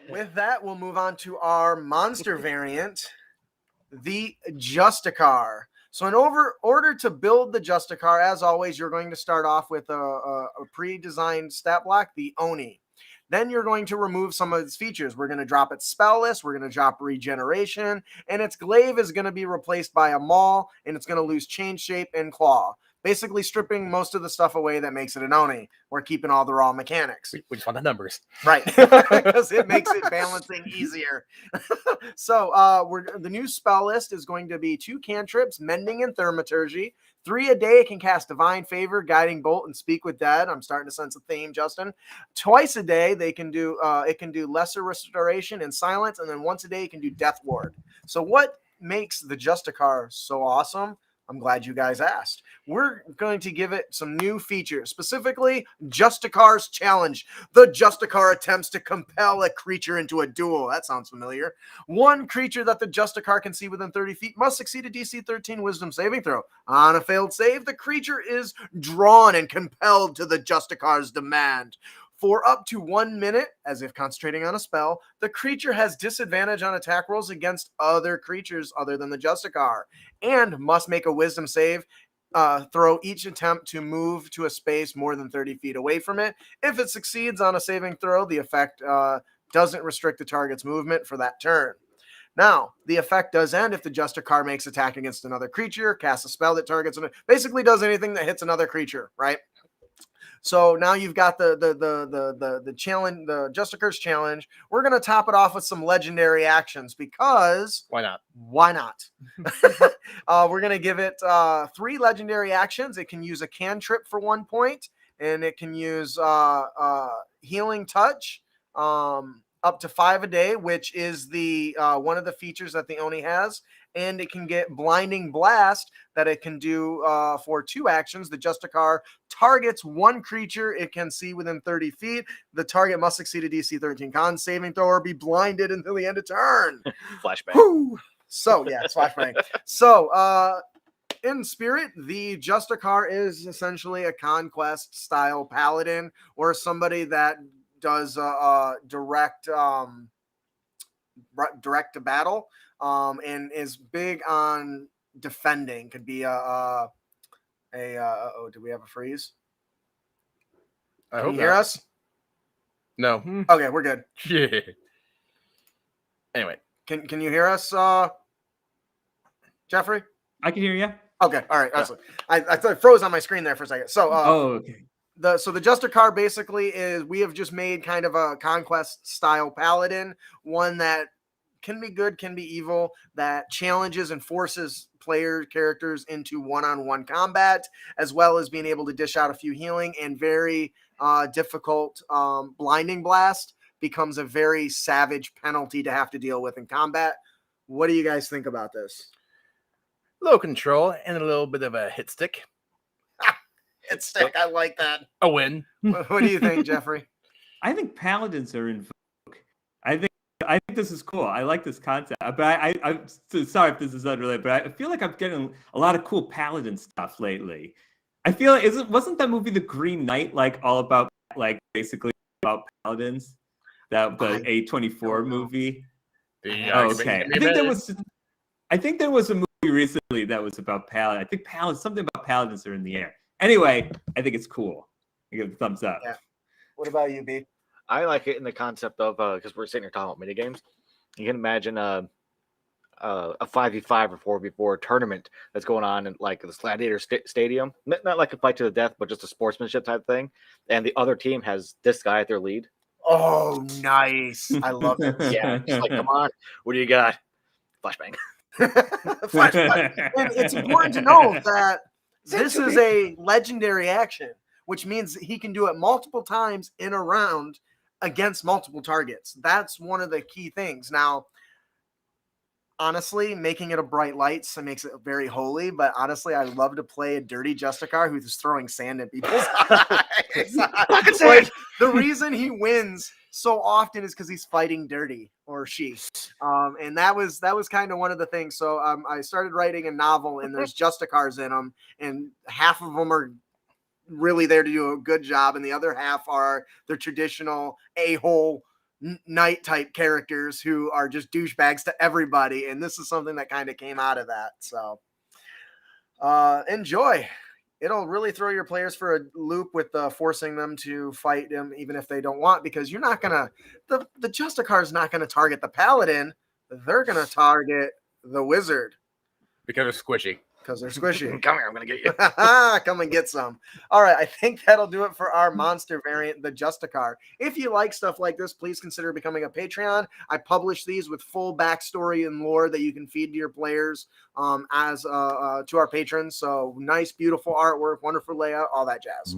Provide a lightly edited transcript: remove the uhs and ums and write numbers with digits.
with that, we'll move on to our monster variant, the Justicar. So in order to build the Justicar, as always, you're going to start off with a pre-designed stat block, the Oni. Then you're going to remove some of its features. We're going to drop its spell list. We're going to drop regeneration. And its glaive is going to be replaced by a maul. And it's going to lose chain shape and claw. Basically stripping most of the stuff away that makes it an Oni. We're keeping all the raw mechanics. We just want the numbers. Right. Because it makes it balancing easier. So the new spell list is going to be 2 cantrips, Mending and Thaumaturgy. 3 a day. It can cast Divine Favor, Guiding Bolt, and Speak with Dead. I'm starting to sense a theme, Justin. Twice a day, they can do it can do Lesser Restoration and Silence, and then once a day, it can do Death Ward. So what makes the Justicar so awesome? I'm glad you guys asked. We're going to give it some new features, specifically Justicar's Challenge. The Justicar attempts to compel a creature into a duel. That sounds familiar. 1 creature that the Justicar can see within 30 feet must succeed a DC 13 Wisdom saving throw. On a failed save, the creature is drawn and compelled to the Justicar's demand. For up to 1 minute, as if concentrating on a spell, the creature has disadvantage on attack rolls against other creatures other than the Justicar, and must make a wisdom save throw each attempt to move to a space more than 30 feet away from it. If it succeeds on a saving throw, the effect doesn't restrict the target's movement for that turn. Now, the effect does end if the Justicar makes attack against another creature, casts a spell that targets basically does anything that hits another creature, right? So now you've got the challenge, the Justicar's Challenge. We're going to top it off with some legendary actions because Why not? Why not? We're going to give it 3 legendary actions. It can use a cantrip for 1 point, and it can use Healing Touch up to 5 a day, which is the one of the features that the Oni has. And it can get Blinding Blast that it can do for 2 actions. The Justicar targets 1 creature it can see within 30 feet. The target must succeed a DC 13 con saving throw or be blinded until the end of turn. Flashbang. Woo! So, yeah, it's Flashbang. So, in spirit, the Justicar is essentially a conquest-style paladin or somebody that does direct to battle. And is big on defending. Could be do we have a freeze? I Can hope you hear us? No. Okay, we're good. Yeah. Anyway. Can you hear us, Jeffrey? I can hear you. Okay, all right. Excellent. I thought it froze on my screen there for a second. So okay. The Justicar basically is we have just made kind of a conquest style paladin, one that can be good, can be evil, that challenges and forces player characters into one-on-one combat, as well as being able to dish out a few healing, and very difficult Blinding Blast becomes a very savage penalty to have to deal with in combat. What do you guys think about this? Low control and a little bit of a hit stick. Hit stick, I like that. A win. What do you think, Jeffrey? I think paladins are in vogue. I think this is cool. I like this concept. But I'm sorry if this is unrelated, but I feel like I'm getting a lot of cool paladin stuff lately. I feel like wasn't that movie The Green Knight like all about basically about paladins? That the A24 movie. Okay. I think there was a movie recently that was about paladins. I think something about paladins are in the air. Anyway, I think it's cool. I give it a thumbs up. Yeah. What about you, B? I like it in the concept of because we're sitting here talking about mini games. You can imagine a 5v5 or 4v4 tournament that's going on in like this gladiator stadium, not like a fight to the death, but just a sportsmanship type thing. And the other team has this guy at their lead. Oh, nice! I love it. Yeah, just like, come on, what do you got? Flashbang. Flashbang. And it's important to know that this is a legendary action, which means he can do it multiple times in a round against multiple targets. That's one of the key things. Now, honestly, making it a bright light makes it very holy, but honestly, I love to play a dirty Justicar who's throwing sand at people's eyes. Like, the reason he wins so often is because he's fighting dirty, or she. And that was kind of one of the things. So I started writing a novel, and there's Justicars in them, and half of them are really there to do a good job, and the other half are the traditional a-hole knight type characters who are just douchebags to everybody, and this is something that kind of came out of that. So enjoy. It'll really throw your players for a loop with forcing them to fight him even if they don't want, because you're not gonna the Justicar is not gonna target the paladin. They're gonna target the wizard Because it's squishy. because they're squishy. Come here, I'm gonna get you. Come and get some. All right, I think that'll do it for our monster variant, the Justicar. If you like stuff like this, please consider becoming a Patreon. I publish these with full backstory and lore that you can feed to your players as to our patrons. So nice, beautiful artwork, wonderful layout, all that jazz.